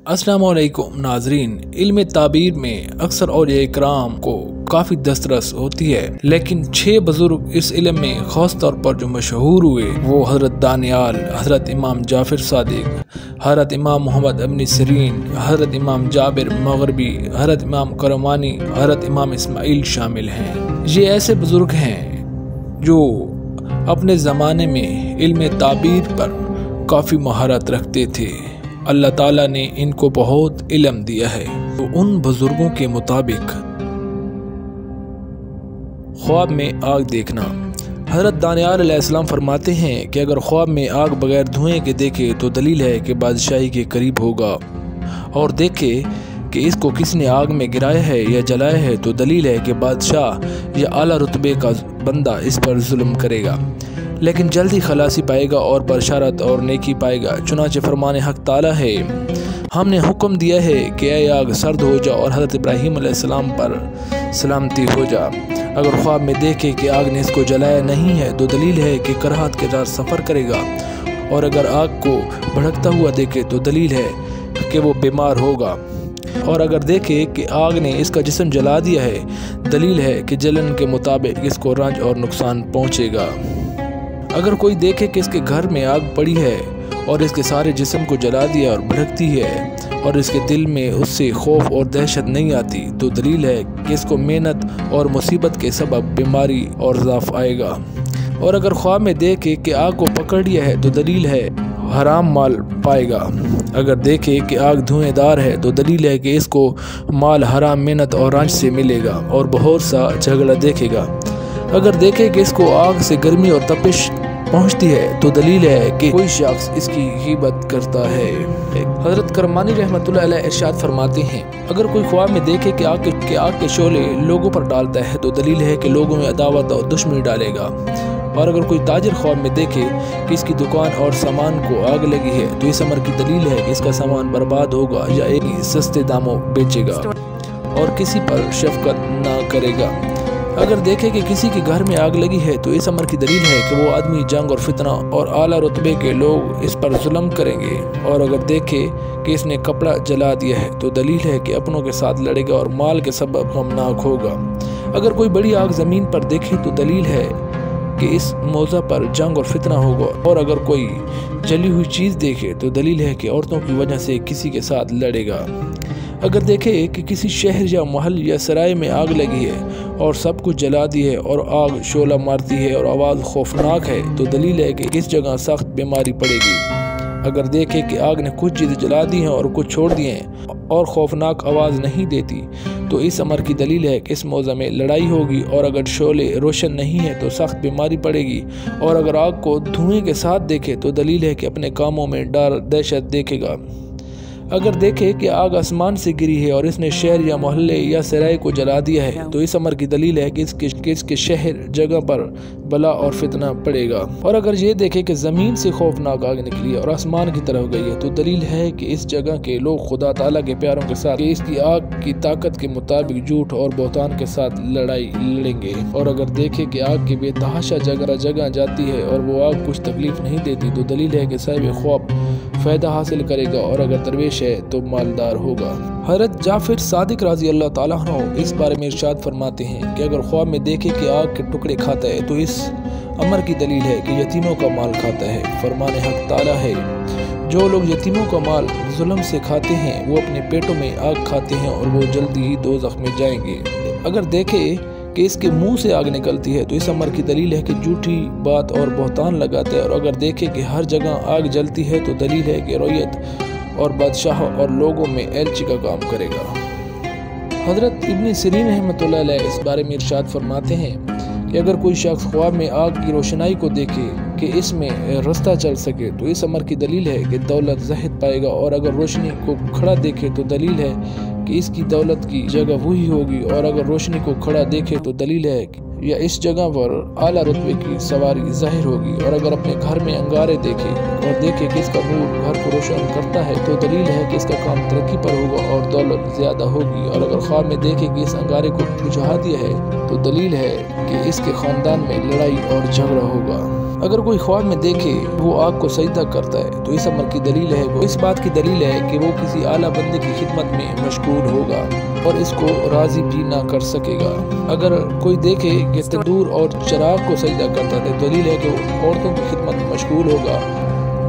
अस्सलामु अलैकुम नाजरीन। इल्म ताबीर में अक्सर औलिया इकराम को काफ़ी दस्तरस होती है, लेकिन 6 बुजुर्ग इस इल्म में ख़ास तौर पर जो मशहूर हुए वो हज़रत दानियाल, हज़रत इमाम जाफ़र सादिक, हज़रत इमाम मोहम्मद इब्न सिरीन, हज़रत इमाम जाबिर मग़रिबी, हज़रत इमाम करमानी, हज़रत इमाम इस्माइल शामिल हैं। ये ऐसे बुजुर्ग हैं जो अपने ज़माने में इल्म ताबीर पर काफ़ी महारत रखते थे। अल्लाह ताला ने इनको बहुत इल्म दिया है। तो उन बुजुर्गों के मुताबिक ख्वाब में आग देखना। हज़रत दानियाल अलैहिस्सलाम फरमाते हैं कि अगर ख्वाब में आग बगैर धुएं के देखे तो दलील है कि बादशाही के करीब होगा, और देखे कि इसको किसने आग में गिराया है या जलाया है तो दलील है कि बादशाह या आला रुतबे का बंदा इस पर जुल्म करेगा, लेकिन जल्दी खलासी पाएगा और बशरत और नेकी पाएगा। चुनांचे फरमान हक ताला है, हमने हुक्म दिया है कि ऐ आग सर्द हो जा और हज़रत इब्राहीम अलैहिस्सलाम पर सलामती हो जा। अगर ख्वाब में देखे कि आग ने इसको जलाया नहीं है तो दलील है कि कराहत के साथ सफ़र करेगा, और अगर आग को भड़कता हुआ देखे तो दलील है कि वो बीमार होगा, और अगर देखे कि आग ने इसका जिस्म जला दिया है दलील है कि जलन के मुताबिक इसको रंज और नुकसान पहुँचेगा। अगर कोई देखे कि इसके घर में आग पड़ी है और इसके सारे जिस्म को जला दिया और भड़कती है और इसके दिल में उससे खौफ और दहशत नहीं आती तो दलील है कि इसको मेहनत और मुसीबत के सबब बीमारी और ज़ाफ आएगा। और अगर ख्वाब में देखे कि आग को पकड़ लिया है तो दलील है हराम माल पाएगा। अगर देखे कि आग धुएंदार है तो दलील है कि इसको माल हराम मेहनत और रंज से मिलेगा और बहुत सा झगड़ा देखेगा। अगर देखे कि इसको आग से गर्मी और तपिश पहुंचती है तो दलील है कि कोई शख्स इसकी ग़ीबत करता है। हज़रत करमानी रहमतुल्लाह अलैह इरशाद फरमाते हैं, अगर कोई ख्वाब में देखे कि आग के शोले लोगों पर डालता है तो दलील है कि लोगों में अदावत और दुश्मनी डालेगा। और अगर कोई ताजिर ख्वाब में देखे कि इसकी दुकान और सामान को आग लगी है तो इस अमर की दलील है कि इसका सामान बर्बाद होगा या एक सस्ते दामों बेचेगा और किसी पर शफकत ना करेगा। अगर देखे कि किसी के घर में आग लगी है तो इस अमर की दलील है कि वो आदमी जंग और फितना और आला रुतबे के लोग इस पर जुल्म करेंगे। और अगर देखे कि इसने कपड़ा जला दिया है तो दलील है कि अपनों के साथ लड़ेगा और माल के सबब गमनाक होगा। अगर कोई बड़ी आग ज़मीन पर देखे तो दलील है कि इस मौज़ा पर जंग और फितना होगा। और अगर कोई जली हुई चीज़ देखे तो दलील है कि औरतों की वजह से किसी के साथ लड़ेगा। अगर देखे कि किसी शहर या महल या सराय में आग लगी है और सब कुछ जला दी है और आग शोला मारती है और आवाज़ खौफनाक है तो दलील है कि इस जगह सख्त बीमारी पड़ेगी। अगर देखे कि आग ने कुछ चीज़ें जला दी हैं और कुछ छोड़ दिए हैं और खौफनाक आवाज़ नहीं देती तो इस अमर की दलील है कि इस मौज़ा में लड़ाई होगी। और अगर शोले रोशन नहीं है तो सख्त बीमारी पड़ेगी। और अगर आग को धुएं के साथ देखे तो दलील है कि अपने कामों में डर दहशत देखेगा। अगर देखे कि आग आसमान से गिरी है और इसने शहर या मोहल्ले या सराय को जला दिया है तो इस अमर की दलील है कि इसके शहर जगह पर बला और फितना पड़ेगा। और अगर ये देखे कि ज़मीन से खौफनाक आग निकली और आसमान की तरफ गई है तो दलील है कि इस जगह के लोग खुदा ताला के प्यारों के साथ इसकी आग की ताकत के मुताबिक झूठ और बहतान के साथ लड़ाई लड़ेंगे। और अगर देखे कि आग की बेतहाशा जगह जाती है और वो आग कुछ तकलीफ नहीं देती तो दलील है कि साहिब ख्वाब फ़ायदा हासिल करेगा और अगर दरवेश है तो मालदार होगा। हज़रत जाफ़र सादिक रज़ी अल्लाह ताला अन्हु इस बारे में इरशाद फरमाते हैं कि अगर ख्वाब में देखे कि आग के टुकड़े खाता है तो इस अमर की दलील है कि यतीमों का माल खाता है। फरमान हक ताला है, जो लोग यतीमों का माल जुल्म से खाते हैं वो अपने पेटों में आग खाते हैं और वो जल्दी ही दोज़ख में जाएंगे। अगर देखे कि इसके मुंह से आग निकलती है तो इस अमर की दलील है कि झूठी बात और बहतान लगाता है। और अगर देखे कि हर जगह आग जलती है तो दलील है कि रैयत और बादशाह और लोगों में एलची का काम करेगा। हज़रत इब्न सिरीन रहमतुल्लाह अलैह इस बारे में इरशाद फरमाते हैं कि अगर कोई शख्स ख्वाब में आग की रोशनाई को देखे कि इसमें रास्ता चल सके तो इस अमर की दलील है कि दौलत ज़ाहिद पाएगा। और अगर रोशनी को खड़ा देखे तो दलील है कि इसकी दौलत की जगह वही होगी। और अगर रोशनी को खड़ा देखे तो दलील है या इस जगह पर आला रुतबे की सवारी ज़ाहिर होगी। और अगर अपने घर में अंगारे देखे और देखे कि इसका नूर घर को रोशन करता है तो दलील है कि इसका काम तरक्की पर होगा और दौलत ज़्यादा होगी। और अगर ख्वाब में देखे कि इस अंगारे को बुझा दिया है तो दलील है कि इसके ख़ानदान में लड़ाई और झगड़ा होगा। اگر کوئی خواب میں دیکھے وہ آگ کو سجدہ کرتا ہے تو اس امر کی دلیل ہے وہ اس بات کی دلیل ہے کہ وہ کسی اعلیٰ بندے کی خدمت میں مشغول ہوگا اور اس کو راضی بھی نہ کر سکے گا۔ اگر کوئی دیکھے کہ تندور اور چراغ کو سجدہ کرتا ہے تو دلیل ہے کہ وہ عورتوں کی خدمت میں مشغول ہوگا۔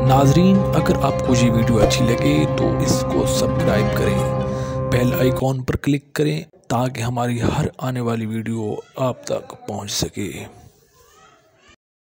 ناظرین، اگر آپ کو یہ ویڈیو اچھی لگے تو اس کو سبسکرائب کریں، بیل آئیکن پر کلک کریں تاکہ ہماری ہر آنے والی ویڈیو آپ تک پہنچ سکے۔